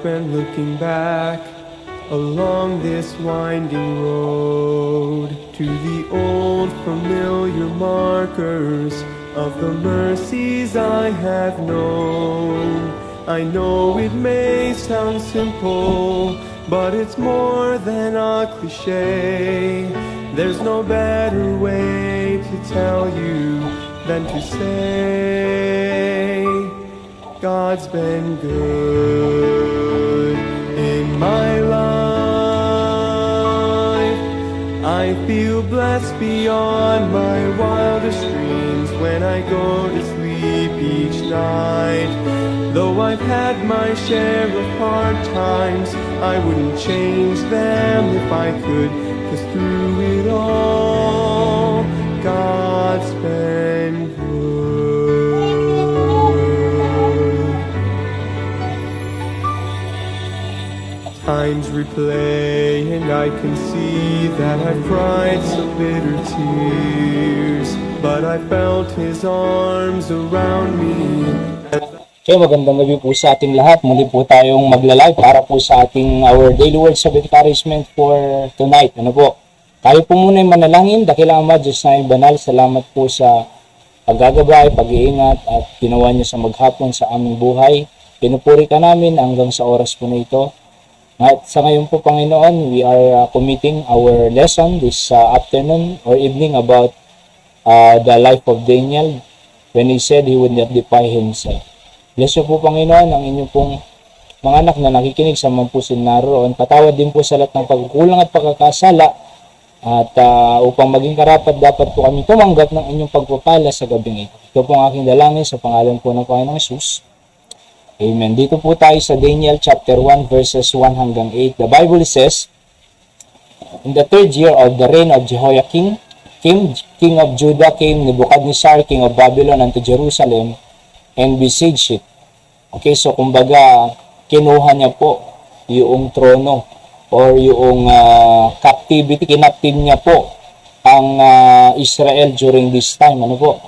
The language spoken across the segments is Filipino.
when looking back along this winding road to the old familiar markers of the mercies I have known. I know it may sound simple, but it's more than a cliche. There's no better way to tell you than to say God's been good in my life. I feel blessed beyond my wildest dreams when I go to sleep each night. Though I've had my share of hard times, I wouldn't change them if I could, 'cause through it all, God's been good. Times replay and I can see that I've cried some bitter tears, but I felt His arms around me. Okay, magandang gabi po sa ating lahat. Muli po tayong magla-live para po sa ating our daily words of encouragement for tonight. Ano po? Tayo po muna yung manalangin. Dakilang Ama, Diyos na banal, salamat po sa paggagabay, pag-iingat at ginawa niyo sa maghapon sa aming buhay. Pinupuri ka namin hanggang sa oras po na ito. At sa ngayon po, Panginoon, we are committing our lesson this afternoon or evening about the life of Daniel when he said he would not defy himself. Bless you po, Panginoon, ang inyong pong mga anak na nakikinig sa mga puso naroon. Patawad din po sa lahat ng pagkukulang at pagkakasala. At upang maging karapat, dapat po kami tumanggap ng inyong pagpapala sa gabing ito. Ito po ang aking dalangin sa pangalan po ng Panginoong Hesus. Amen. Dito po tayo sa Daniel chapter 1 verses 1 hanggang 8. The Bible says, in the third year of the reign of Jehoiakim, king of Judah, came Nebuchadnezzar, king of Babylon, unto Jerusalem, and besieged it. Okay, so kumbaga, kinuha niya po yung trono or yung captivity, kinaptive niya po ang Israel during this time. Ano po?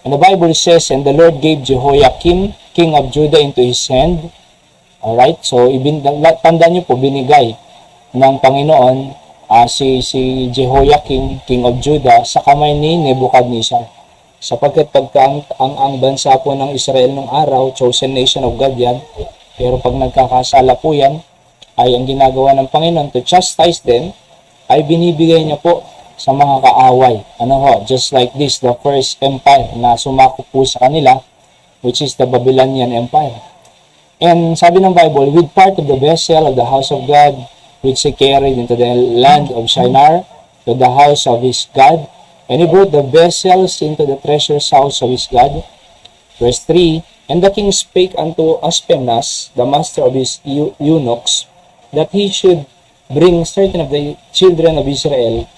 And the Bible says, and the Lord gave Jehoiakim, king of Judah, into his hand. Alright, so tanda niyo po, binigay ng Panginoon si Jehoiakim, king of Judah, sa kamay ni Nebuchadnezzar. Sapagkat pagka ang bansa po ng Israel nung araw, chosen nation of God yan, pero pag nagkakasala po yan, ay ang ginagawa ng Panginoon to chastise them, ay binibigay niya po sa mga kaaway. Ano ho? Just like this, the first empire na sumako po sa kanila, which is the Babylonian Empire. And sabi ng Bible, with part of the vessel of the house of God, which he carried into the land of Shinar, to the house of his God, and he brought the vessels into the treasure's house of his God. Verse 3, and the king spake unto Aspenaz, the master of his eunuchs, that he should bring certain of the children of Israel,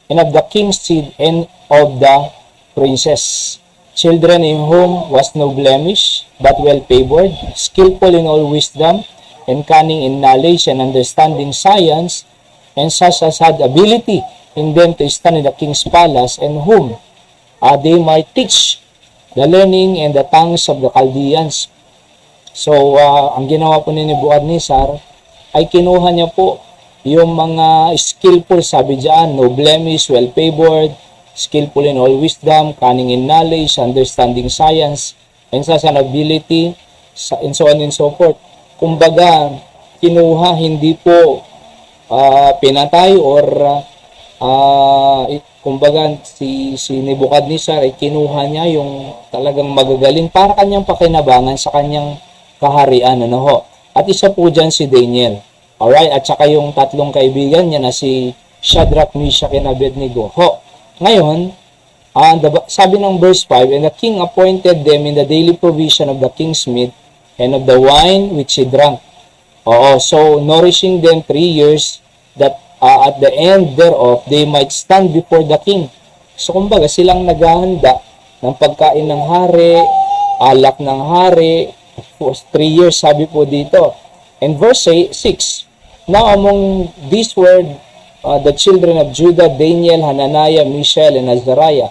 and of the king's seed, and of the princess, children in whom was no blemish, but well favored, skillful in all wisdom, and cunning in knowledge, and understanding science, and such as had ability in them to stand in the king's palace, and whom they might teach the learning and the tongues of the Chaldeans. So, ang ginawa po ni Nebuchadnezzar ay kinuha niya po yung mga skillful, sabi diyan, no blemish, well-favored, skillful in all wisdom, cunning in knowledge, understanding science, and such an ability, and so on and so forth. Kumbaga, kinuha, hindi po pinatay or kumbaga si Nebuchadnezzar ay kinuha niya yung talagang magagaling para kanyang pakinabangan sa kanyang kaharian, ano ho. At isa po dyan si Daniel. Alright, at saka yung tatlong kaibigan niya na si Shadrach, Meshach, and Abednego. Ho. Ngayon, sabi ng verse 5, and the king appointed them in the daily provision of the king's meat and of the wine which he drank. Oo, so nourishing them 3 years, that at the end thereof, they might stand before the king. So, kumbaga, silang naghahanda ng pagkain ng hari, alak ng hari, for 3 years, sabi po dito. And verse 6, now among these were the children of Judah, Daniel, Hananiah, Mishael, and Azariah.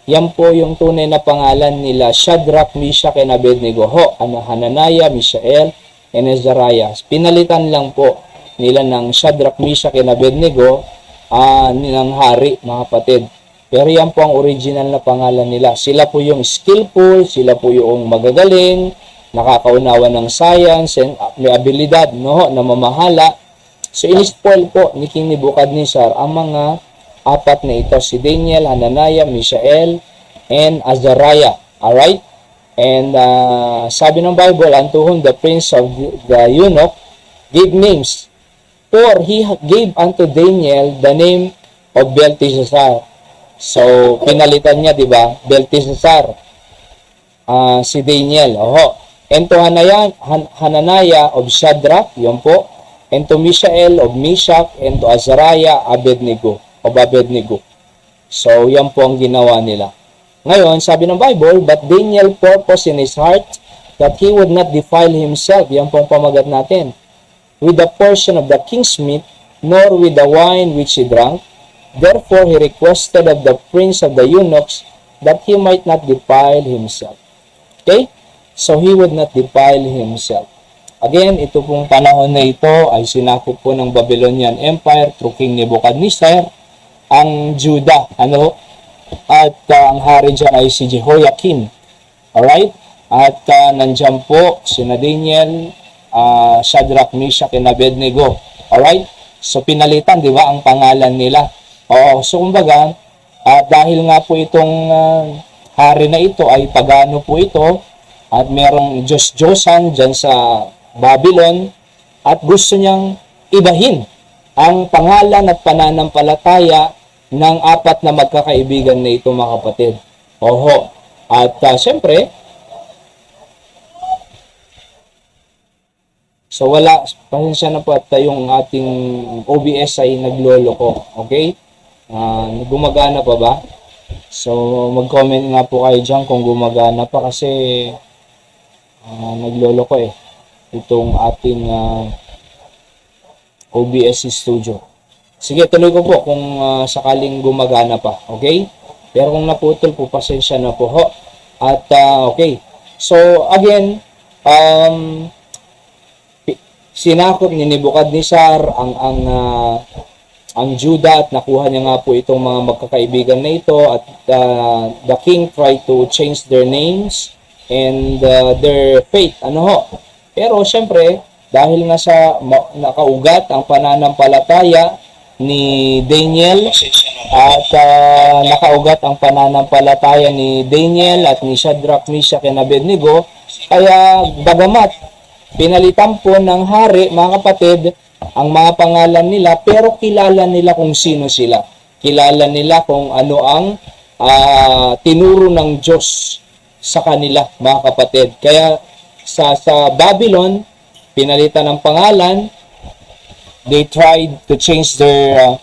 Yan po yung tunay na pangalan nila, Shadrach, Meshach, and Abednego. Hananiah, Mishael, and Azariah. Pinalitan lang po nila ng Shadrach, Meshach, and Abednego ng hari, mga kapatid. Pero yan po ang original na pangalan nila. Sila po yung skillful, sila po yung magagaling, nakakaunawa ng science, and may abilidad, no, na mamahala. So, in-spoil po ni King Nebuchadnezzar ang mga apat na ito, si Daniel, Hananiah, Mishael, and Azariah. Alright? And sabi ng Bible, unto whom the prince of the eunuch gave names. For he gave unto Daniel the name of Belteshazzar. So, pinalitan niya, di ba? Belteshazzar. Si Daniel. Oho. And to Hananiah of Shadrach, yun po. And to Mishael of Meshach, and to Azariah, Abednego. So, yan po ang ginawa nila. Ngayon, sabi ng Bible, but Daniel purposed in his heart that he would not defile himself. Yan po ang pamagat natin. With the portion of the king's meat, nor with the wine which he drank. Therefore, he requested of the prince of the eunuchs that he might not defile himself. Okay? So, he would not defile himself. Again, ito pong panahon na ito ay sinakop po ng Babylonian Empire through King Nebuchadnezzar, ang Judah. At ang hari dyan ay si Jehoiakim. Alright? At nandyan po sina Daniel, Shadrach, Meshach, and Abednego. Alright? So, pinalitan, di ba, ang pangalan nila. So kumbaga, dahil nga po itong hari na ito ay pagano po ito, at merong Diyos-Diyosan dyan sa Babylon, at gusto niyang ibahin ang pangalan at pananampalataya ng apat na magkakaibigan na ito, mga kapatid. At siyempre, so wala, pasensya na po at yung ating OBS ay nagloloko. Okay? Gumagana pa ba? So, mag-comment nga po kayo dyan kung gumagana pa kasi nagloloko itong ating OBS studio. Sige, tuloy ko po kung sakaling gumagana pa. Okay? Pero kung naputol po, pasensya na po ho. At okay. So, again, sinakop ni Nebuchadnezzar ang Judah at nakuha niya nga po itong mga magkakaibigan na ito, at the king tried to change their names and their fate. Pero syempre, dahil nga sa nakaugat ang pananampalataya ni Daniel at nakaugat ang pananampalataya ni Daniel at ni Shadrach, Meshach, and Abednego, kaya bagamat pinalitan po ng hari, mga kapatid, ang mga pangalan nila, pero kilala nila kung sino sila. Kilala nila kung ano ang tinuro ng Diyos sa kanila, mga kapatid. Kaya sa Babylon, pinalitan ng pangalan, they tried to change their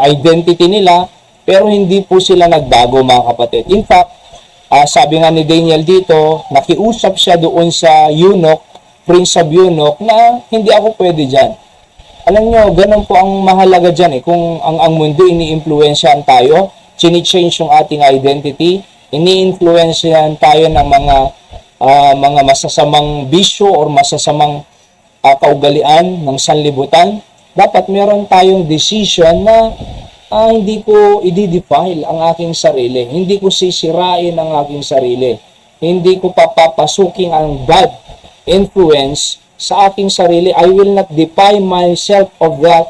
identity nila, pero hindi po sila nagbago, mga kapatid. In fact, sabi nga ni Daniel dito, nakiusap siya doon sa eunuch, prince of eunuch, na hindi ako pwede dyan. Alam nyo, ganun po ang mahalaga dyan kung ang mundo ini-influensyahan tayo, chini-change yung ating identity, ini-influensyahan tayo ng mga masasamang bisyo or masasamang kaugalian ng sanlibutan. Dapat meron tayong decision na hindi ko i-defile ang aking sarili. Hindi ko sisirain ang aking sarili. Hindi ko papapasukin ang bad influence sa aking sarili. I will not defile myself of that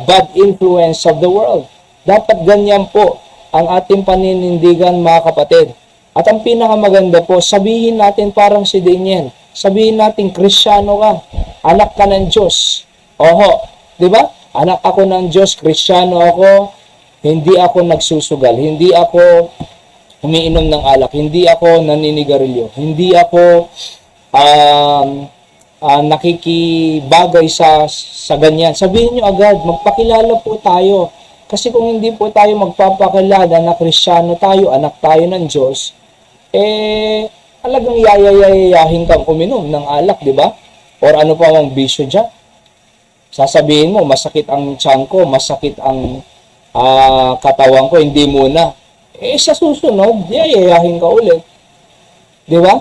bad influence of the world. Dapat ganyan po ang ating paninindigan, mga kapatid. At ang pinakamaganda po, sabihin natin parang si Daniel. Sabihin natin, Kristiyano ka. Anak ka ng Diyos. Di ba? Anak ako ng Diyos, Kristiyano ako, hindi ako nagsusugal, hindi ako umiinom ng alak, hindi ako naninigarilyo, hindi ako nakikibagay sa ganyan. Sabihin nyo agad, magpakilala po tayo. Kasi kung hindi po tayo magpapakilala na Kristiyano tayo, anak tayo ng Diyos, talagang yayayayahin kang uminom ng alak, di ba? Or ano pa ang bisyo dyan? Sasabihin mo, masakit ang tiyan ko, masakit ang katawan ko, hindi muna. Sa susunod, yayayahin ka ulit. Di ba?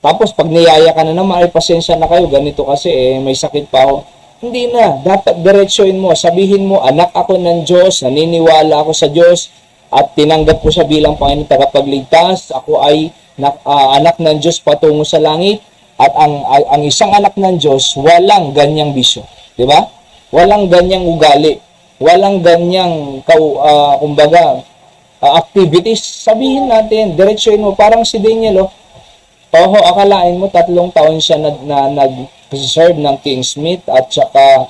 Tapos pag niyaya ka na naman, ay pasensya na kayo, ganito kasi may sakit pa ako. Hindi na, dapat diretsuin mo, sabihin mo, anak ako ng Diyos, naniniwala ako sa Diyos, at tinanggap ko siya bilang Panginoon tagapagligtas. Ako ay anak ng Diyos patungo sa langit, at ang isang anak ng Diyos, walang ganyang bisyo. Di ba? Walang ganyang ugali. Walang ganyang, activities. Sabihin natin, diretsuin mo. Parang si Daniel, akalain mo 3 taon siya nag-serve ng King Smith at saka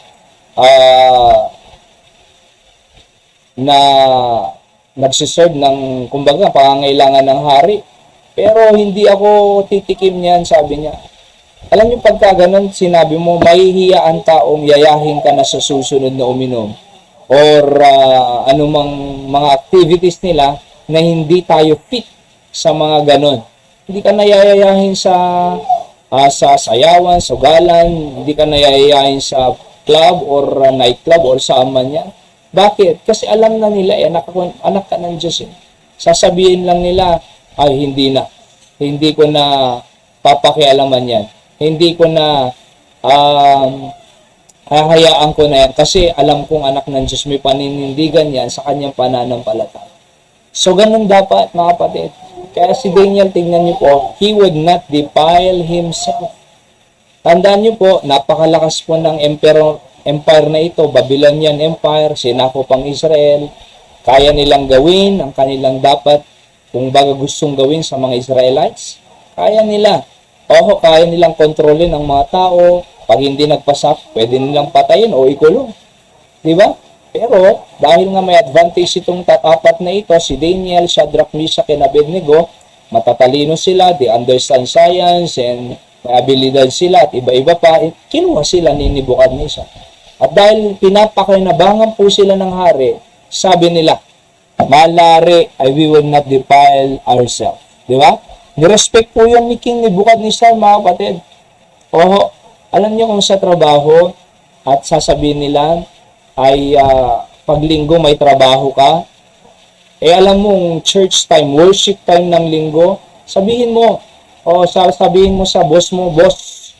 nagsiserve ng, pangangailangan ng hari. Pero hindi ako titikim niyan, sabi niya. Alam niyo, pagka ganun, sinabi mo, mahihiya ang taong yayahin ka na sa susunod na uminom or anumang mga activities nila na hindi tayo fit sa mga ganun. Hindi ka nayayayahin sa sayawan, sugalan, hindi ka nayayayahin sa club or nightclub or saan man yan. Bakit? Kasi alam na nila, anak ka ng Diyos. Sasabihin lang nila, ay hindi na. Hindi ko na papakialaman yan. Hindi ko na hahayaan ko na yan kasi alam kong anak ng Diyos, may paninindigan yan sa kanyang pananampalataya. So, ganun dapat, mga kapatid. Kaya si Daniel, tingnan niyo po, he would not defile himself. Tandaan niyo po, napakalakas po ng empire na ito, Babylonian Empire, sinakop ang Israel, kaya nilang gawin ang kanilang dapat, kung baga gustong gawin sa mga Israelites, kaya nila. Kaya nilang kontrolin ang mga tao. Pag hindi nagpasak, pwede nilang patayin o ikulong. Diba? Pero, dahil nga may advantage itong apat na ito, si Daniel, Shadrach, Meshach, and Abednego, matatalino sila, they understand science, and may abilidad sila, at iba-iba pa, kinuha sila ni Nebuchadnezzar. At dahil pinapakinabangan po sila ng hari, sabi nila, malari, we will not defile ourselves. Diba? Nirespect po yun ni King Nebuchadnezzar, mga kapatid. Alam niyo kung sa trabaho at sasabihin nila ay paglinggo may trabaho ka, alam mong church time, worship time ng linggo, sabihin mo, sasabihin mo sa boss mo, boss,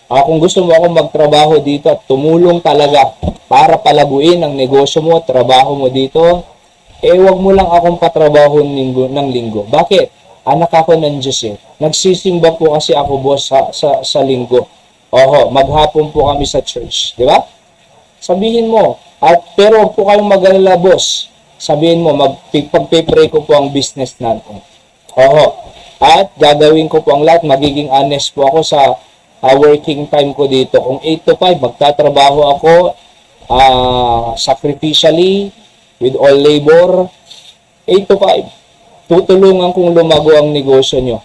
kung gusto mo ako magtrabaho dito at tumulong talaga para palaguin ang negosyo mo, trabaho mo dito, wag mo lang akong patrabaho ng linggo. Bakit? Anak ako ng Diyos Nagsisimba po kasi ako, boss, sa linggo. Maghapon po kami sa church. Di ba? Sabihin mo. Pero po kayong mag-alala, boss. Sabihin mo, pagpipray ko po ang business natin. At gagawin ko po ang lahat. Magiging honest po ako sa working time ko dito. Kung 8 to 5, magtatrabaho ako sacrificially, with all labor, 8 to 5. Tutulungan kong lumago ang negosyo nyo.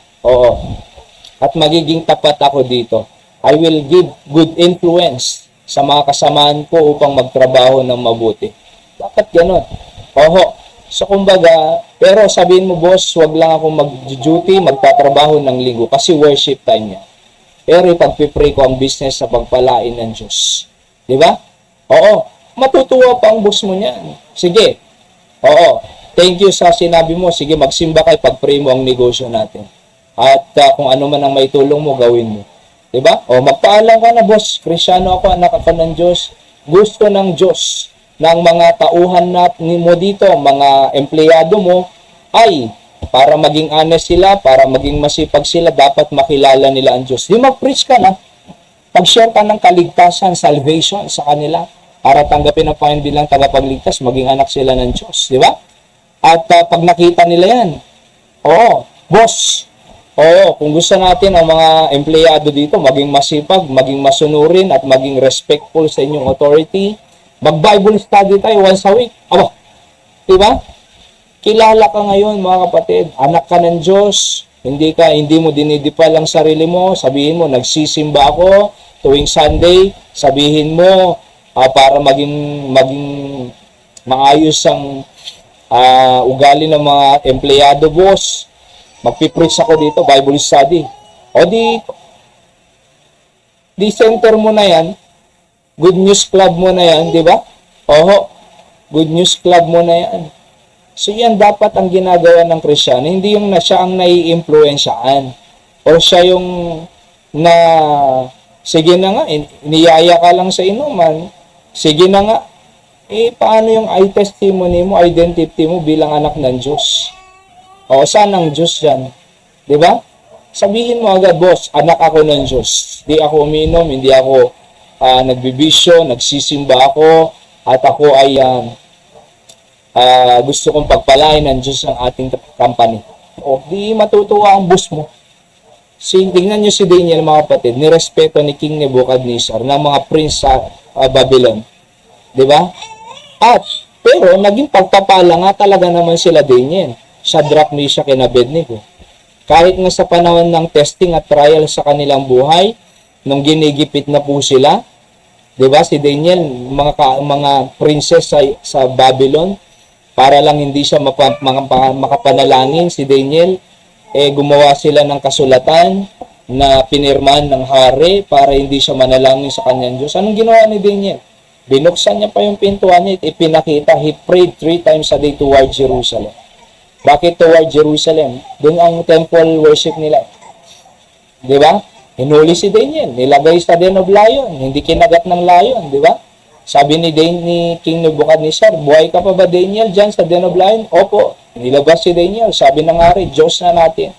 At magiging tapat ako dito. I will give good influence sa mga kasamaan ko upang magtrabaho ng mabuti. Dapat ganun. So kumbaga, pero sabihin mo, boss, wag lang akong mag-duty, magtatrabaho ng linggo kasi worship time niya. Pero ipagpipray ko ang business sa pagpalain ng Diyos. Di ba? Matutuwa pa ang boss mo niyan. Sige. Thank you sa sinabi mo. Sige, magsimba kayo, pag-pray mo ang negosyo natin. At kung ano man ang may tulong mo, gawin mo. Diba? Magpaalam ka na, boss. Kristyano ako, anak ako ng Diyos. Gusto ng Diyos ng mga tauhan mo dito, mga empleyado mo, ay para maging honest sila, para maging masipag sila, dapat makilala nila ang Diyos. Di mag-preach ka na. Pag-share ka ng kaligtasan, salvation sa kanila, para tanggapin ang Panginoon bilang tagapagligtas, maging anak sila ng Diyos. Di ba? At pag nakita nila yan, boss, kung gusto natin ang mga empleyado dito, maging masipag, maging masunurin, at maging respectful sa inyong authority, mag-Bible study tayo once a week. Diba? Kilala ka ngayon, mga kapatid, anak ka ng Diyos, hindi mo dinidipal ang sarili mo, sabihin mo, nagsisimba ako tuwing Sunday, sabihin mo, para maging maayos ang ugali ng mga empleyado, boss. Magpipreach ako dito, Bible study. Di center mo na yan. Good News Club mo na yan, di ba? Good News Club mo na yan. So yan dapat ang ginagawa ng Kristyano. Hindi yung siya ang nai-influensyaan. Or siya yung na, sige na nga, niyaya ka lang sa inuman, sige na nga, paano yung testimony mo, identity mo bilang anak ng Diyos? O, saan ang Diyos yan? Diba? Sabihin mo agad, boss, anak ako ng Diyos. Di ako uminom, hindi ako nagbibisyo, nagsisimba ako, at ako ay gusto kong pagpalain ng Diyos ng ating company. O, di matutuwa ang boss mo. Tingnan nyo si Daniel, mga kapatid, nirespeto ni King Nebuchadnezzar ng mga prince sa Babylon. Diba? Pero naging pagpapala nga talaga naman sila Daniel. Shadrach, Meshach, and Abednego. Kahit nga sa panahon ng testing at trial sa kanilang buhay, nung ginigipit na po sila, diba, si Daniel, mga princess sa Babylon, para lang hindi siya makapanalangin, si Daniel, gumawa sila ng kasulatan na pinirmahan ng hari para hindi siya manalangin sa kanyang Diyos. Anong ginawa ni Daniel? Binuksan niya pa yung pintuan niya at ipinakita, he prayed 3 times a day toward Jerusalem. Bakit toward Jerusalem? Doon ang temple worship nila. Di ba? Hinuli si Daniel, nilagay sa den of lion, hindi kinagat ng lion, di ba? Sabi ni King Nebuchadnezzar, buhay ka pa ba Daniel dyan sa den of lion? Opo, nilabas si Daniel. Sabi ng hari, Diyos na natin.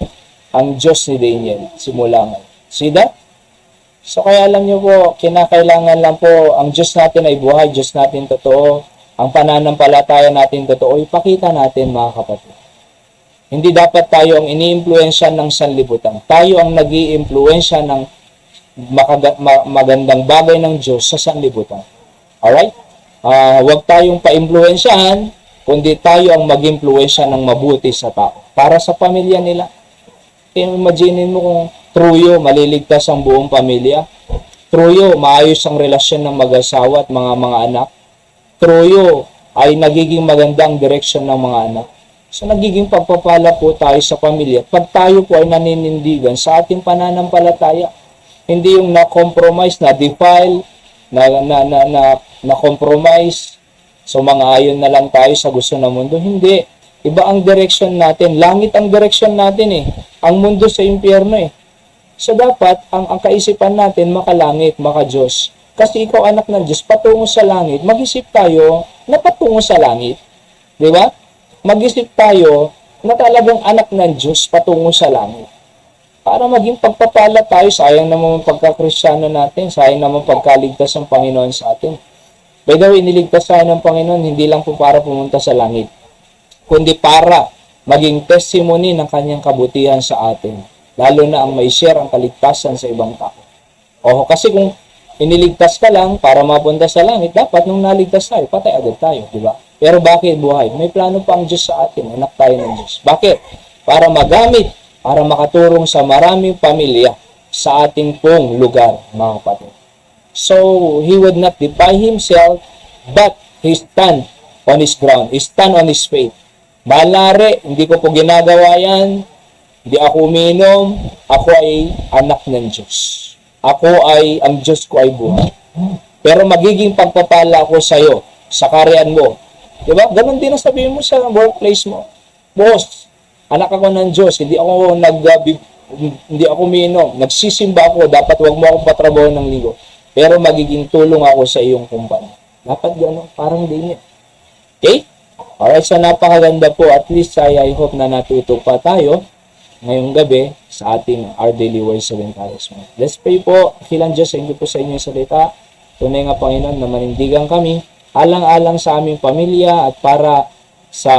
Ang Diyos ni Daniel, simula ngayon. See that? So kaya alam nyo po, kinakailangan lang po, ang Diyos natin ay buhay, Diyos natin totoo, ang pananampalataya natin totoo, ipakita natin mga kapatid. Hindi dapat tayo ang iniimpluwensya ng sanlibutan. Tayo ang nag-iimpluwensya ng magandang bagay ng Diyos sa sanlibutan. Alright? Huwag tayong paimpluwensyahan, kundi tayo ang mag-impluwensya ng mabuti sa tao. Para sa pamilya nila. Imagine mo kung truyo, maliligtas ang buong pamilya. Truyo, maayos ang relasyon ng mag-asawa at mga anak. Truyo, ay nagiging magandang direksyon ng mga anak. So, nagiging pagpapala po tayo sa pamilya. Pag tayo po ay naninindigan sa ating pananampalataya, hindi yung na-compromise, na-defile, na-compromise, so mga ayon na lang tayo sa gusto ng mundo. Hindi. Iba ang direction natin. Langit ang direction natin eh. Ang mundo sa impyerno eh. So dapat, ang kaisipan natin, makalangit, maka-Diyos. Kasi ikaw anak ng Diyos, patungo sa langit. Mag-isip tayo na patungo sa langit. Di ba? Mag-isip tayo na talagang anak ng Diyos patungo sa langit. Para maging pagpapala tayo, sayang naman pagka-Kristyano natin, sayang naman pagkaligtas ng Panginoon sa atin. By the way, iniligtas tayo ng Panginoon, hindi lang po para pumunta sa langit, kundi para maging testimony ng kanyang kabutihan sa atin. Lalo na ang may share ang kaligtasan sa ibang tao. Kasi kung iniligtas ka lang para mapunta sa langit, dapat nung naligtas tayo, patay agad tayo, di ba? Pero bakit buhay? May plano pa ang Diyos sa atin, anak tayo ng Diyos. Bakit? Para magamit, para makaturong sa maraming pamilya sa ating pong lugar, mga kapatid. So, he would not defy himself, but he stand on his ground. He stand on his faith. Balare, hindi ko po ginagawa yan. Hindi ako uminom. Ako ay anak ng Diyos. Ang Diyos ko ay buhay. Pero magiging pagpapala ako sa iyo, sa karyan mo. Diba? Ganon din ang sabihin mo sa workplace mo. Boss, anak ako ng Diyos. Hindi ako uminom. Nagsisimba ako. Dapat wag mo akong patrabaho ng linggo. Pero magiging tulong ako sa iyong kumpanya. Dapat gano'n. Parang din yan. Okay? Alright, so napakaganda po. At least I hope na natuto pa tayo ngayong gabi sa ating Our Daily Words of Encouragement. Let's pray po. Kilang Diyos, thank you po sa inyong salita. Tunay nga Panginoon na manindigan kami alang-alang sa aming pamilya at para sa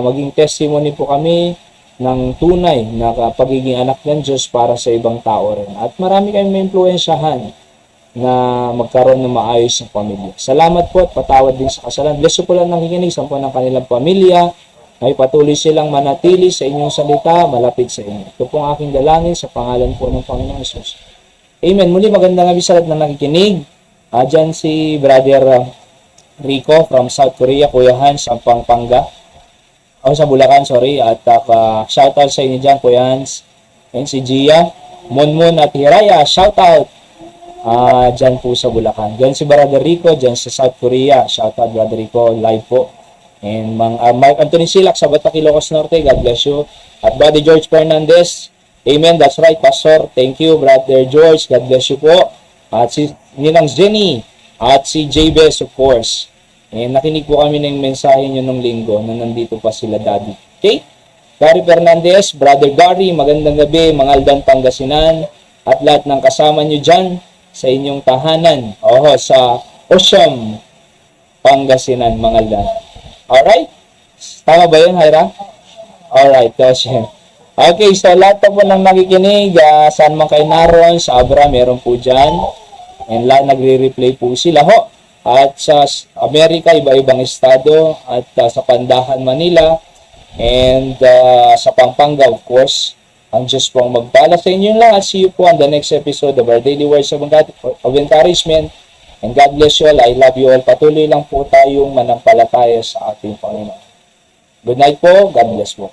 maging testimony po kami ng tunay na pagiging anak ng Diyos para sa ibang tao rin. At marami kayong may impluwensyahan na magkaroon ng maayos na pamilya. Salamat po at patawad din sa kasalanan. Bless po lang nakikinig sa ng kanilang pamilya. Ay patuloy silang manatili sa inyong salita, malapit sa inyo. Ito po ang aking dalangin sa pangalan po ng Panginoong Jesus. Amen. Muli magandang gabi sa lahat na nakikinig. Diyan si Brother Rico from South Korea, Kuya Hans, ang Pampanga. Sa Bulacan, sorry. At shoutout sa inyo dyan, Kuya Hans. And si Gia, Monmon at Hiraya, shoutout. Dyan po sa Bulacan. Diyan si Brother Rico, dyan sa South Korea. Shoutout Brother Rico, live po. And Mark Anthony Silak sa Batak, Ilocos Norte, God bless you. At Brother George Fernandez, Amen. That's right, Pastor. Thank you, Brother George. God bless you po. At si Ninang Jenny. At si Jabez, of course. Nakinig po kami ng mensahe nyo nung linggo na nandito pa sila, Daddy. Okay? Gary Fernandez, Brother Gary, magandang gabi, mga Aldan, Pangasinan, at lahat ng kasama nyo dyan sa inyong tahanan. Sa Ocean, Pangasinan, mga Aldan. Alright? Tama ba yun, Hyra? Alright, Ocean. Okay, so lahat po ng nakikinig, saan man kayo naroon, sa Abra, meron po dyan. And lahat nagre-replay po sila ho. At sa Amerika, iba-ibang estado. At sa Pandahan, Manila. And sa Pampanga, of course. Ang Diyos po ang magpala sa inyo lahat. See you po on the next episode of our Daily Words of Encouragement. And God bless you all. I love you all. Patuloy lang po tayong manampalataya sa ating Panginoon. Good night po. God bless po.